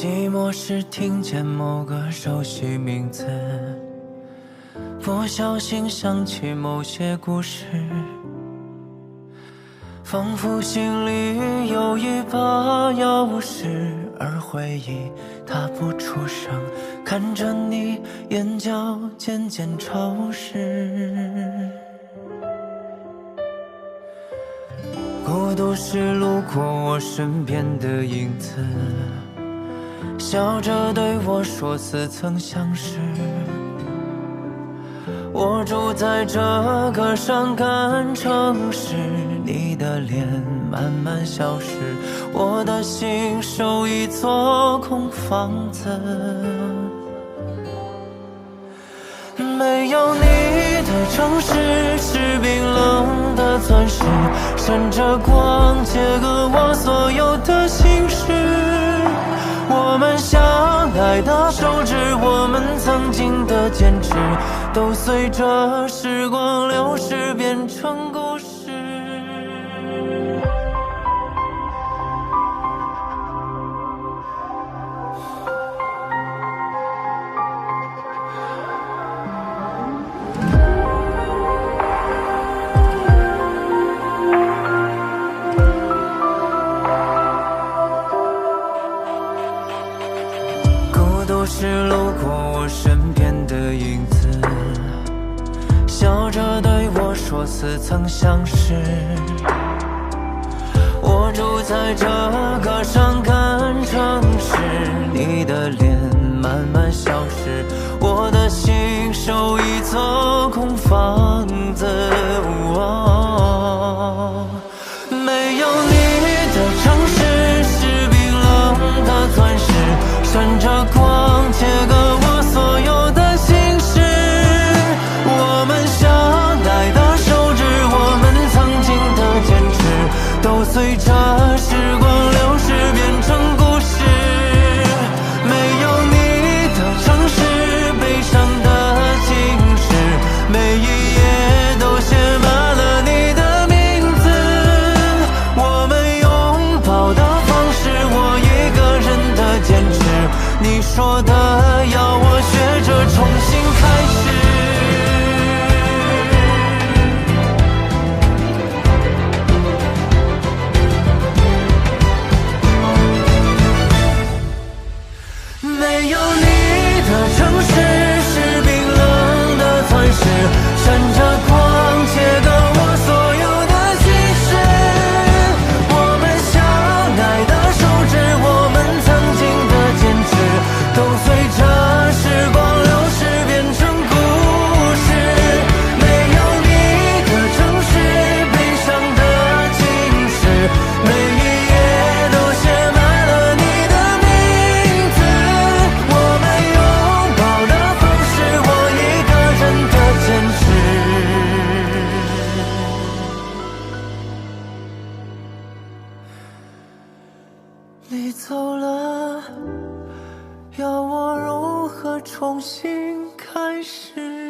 寂寞时听见某个熟悉名字，不小心想起某些故事，仿佛心里有一把钥匙，而回忆它不出声，看着你眼角渐渐潮湿。孤独时路过我身边的影子，笑着对我说似曾相识。我住在这个伤感城市，你的脸慢慢消失，我的心守一座空房子。没有你的城市是冰冷的钻石，闪着光切割我所有的心事。我们相爱的手指，我们曾经的坚持，都随着时光流逝变成故事。孤独时路过我身边的影子，笑着对我说似曾相识。我住在这个伤感城市，你的脸慢慢消失，我的心守一座空房子。没有你的城市是冰冷的钻石，闪着光切割我所有的心事。我们相爱的手指，我们曾经的坚持，都随着时光流逝变成故事。没有你的城市，悲伤的情诗，每一页都写满了你的名字。我们拥抱的方式，我一个人的坚持，你说的要我学着重新开始。没有你的城市是冰冷的钻石，闪着光切割我所有的心事。我们相爱的手指，我们曾经的坚持，都随着时光流逝变成故事。没有你的城市，悲伤的情诗，每一页都写满了你的名字。我们拥抱的方式，我一个人的坚持。你走了，要我如何重新开始？